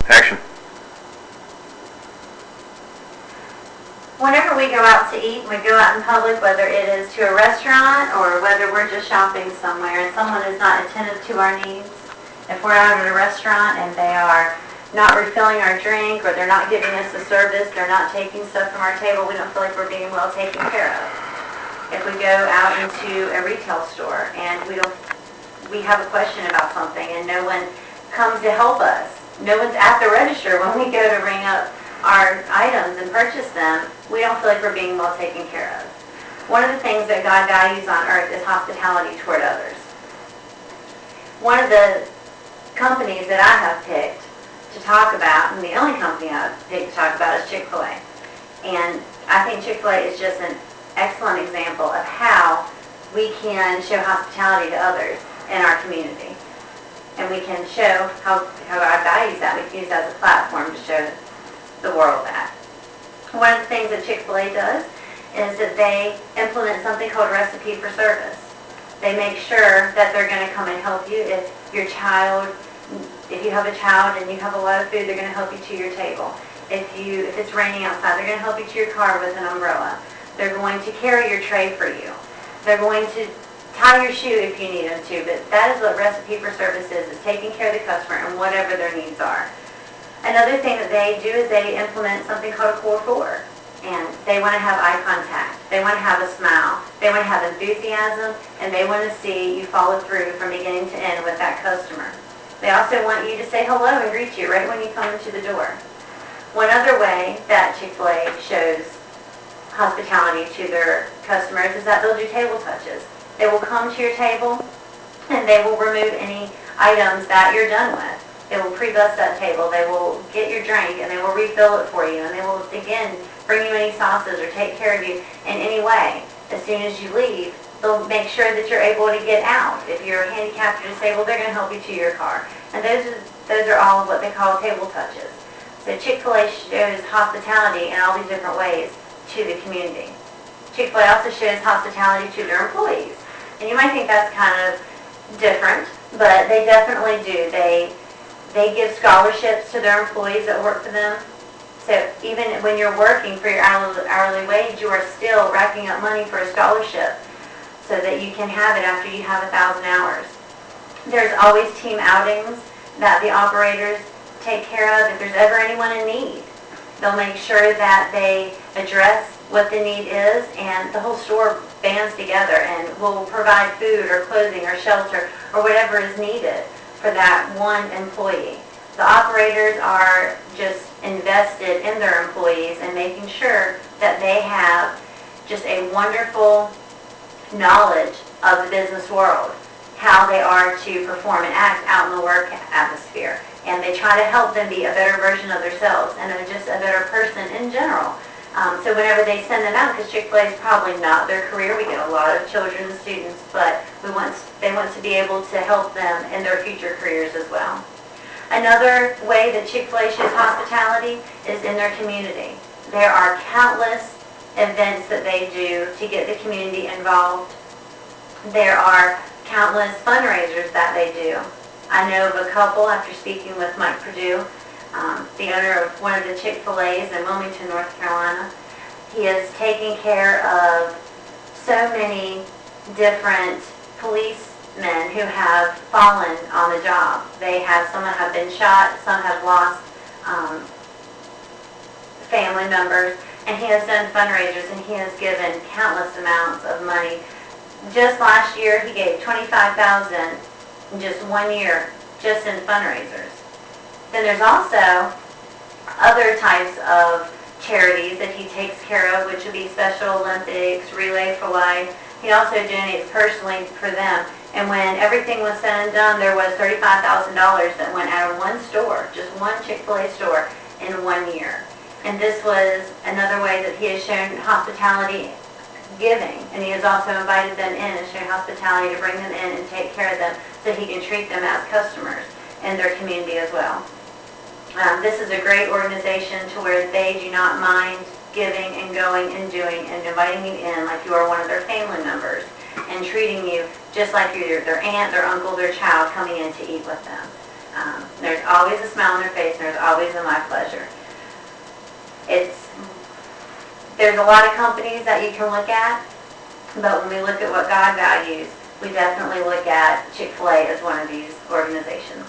Action. Whenever we go out to eat, we go out in public, whether it is to a restaurant or whether we're just shopping somewhere and someone is not attentive to our needs. If we're out at a restaurant and they are not refilling our drink or they're not giving us a service, they're not taking stuff from our table, we don't feel like we're being well taken care of. If we go out into a retail store and we have a question about something and no one comes to help us, no one's at the register when we go to ring up our items and purchase them, we don't feel like we're being well taken care of. One of the things that God values on earth is hospitality toward others. One of the companies that I have picked to talk about, and the only company I've picked to talk about, is Chick-fil-A. And I think Chick-fil-A is just an excellent example of how we can show hospitality to others in our community. And we can show how God values that. We can use that as a platform to show the world that. One of the things that Chick-fil-A does is that they implement something called recipe for service. They make sure that they're going to come and help you. If you have a child and you have a lot of food, they're going to help you to your table. If it's raining outside, they're going to help you to your car with an umbrella. They're going to carry your tray for you. They're going to tie your shoe if you need them to, but that is what recipe for service is taking care of the customer and whatever their needs are. Another thing that they do is they implement something called a core four, and they want to have eye contact. They want to have a smile. They want to have enthusiasm, and they want to see you follow through from beginning to end with that customer. They also want you to say hello and greet you right when you come into the door. One other way that Chick-fil-A shows hospitality to their customers is that they'll do table touches. They will come to your table, and they will remove any items that you're done with. They will pre-bust that table. They will get your drink, and they will refill it for you, and they will, again, bring you any sauces or take care of you in any way. As soon as you leave, they'll make sure that you're able to get out. If you're handicapped or disabled, they're going to help you to your car. And those are all what they call table touches. So Chick-fil-A shows hospitality in all these different ways to the community. Chick-fil-A also shows hospitality to their employees. And you might think that's kind of different, but they definitely do. They give scholarships to their employees that work for them. So even when you're working for your hourly wage, you are still racking up money for a scholarship so that you can have it after you have 1,000 hours. There's always team outings that the operators take care of. If there's ever anyone in need, they'll make sure that they address what the need is, and the whole store bands together and will provide food or clothing or shelter or whatever is needed for that one employee. The operators are just invested in their employees and making sure that they have just a wonderful knowledge of the business world, how they are to perform and act out in the work atmosphere. And they try to help them be a better version of themselves and just a better person in general. So whenever they send them out, because Chick-fil-A is probably not their career, we get a lot of children and students, but they want to be able to help them in their future careers as well. Another way that Chick-fil-A shows hospitality is in their community. There are countless events that they do to get the community involved. There are countless fundraisers that they do. I know of a couple after speaking with Mike Perdue, the owner of one of the Chick-fil-A's in Wilmington, North Carolina. He is taking care of so many different policemen who have fallen on the job. Some have been shot, some have lost family members, and he has done fundraisers and he has given countless amounts of money. Just last year, he gave $25,000 in just 1 year, just in fundraisers. Then there's also other types of charities that he takes care of, which would be Special Olympics, Relay for Life. He also donates personally for them. And when everything was said and done, there was $35,000 that went out of one store, just one Chick-fil-A store, in 1 year. And this was another way that he has shown hospitality giving. And he has also invited them in and shown hospitality to bring them in and take care of them so he can treat them as customers in their community as well. This is a great organization to where they do not mind giving and going and doing and inviting you in like you are one of their family members and treating you just like you're their aunt, their uncle, their child coming in to eat with them. There's always a smile on their face, and there's always a my pleasure. There's a lot of companies that you can look at, but when we look at what God values, we definitely look at Chick-fil-A as one of these organizations.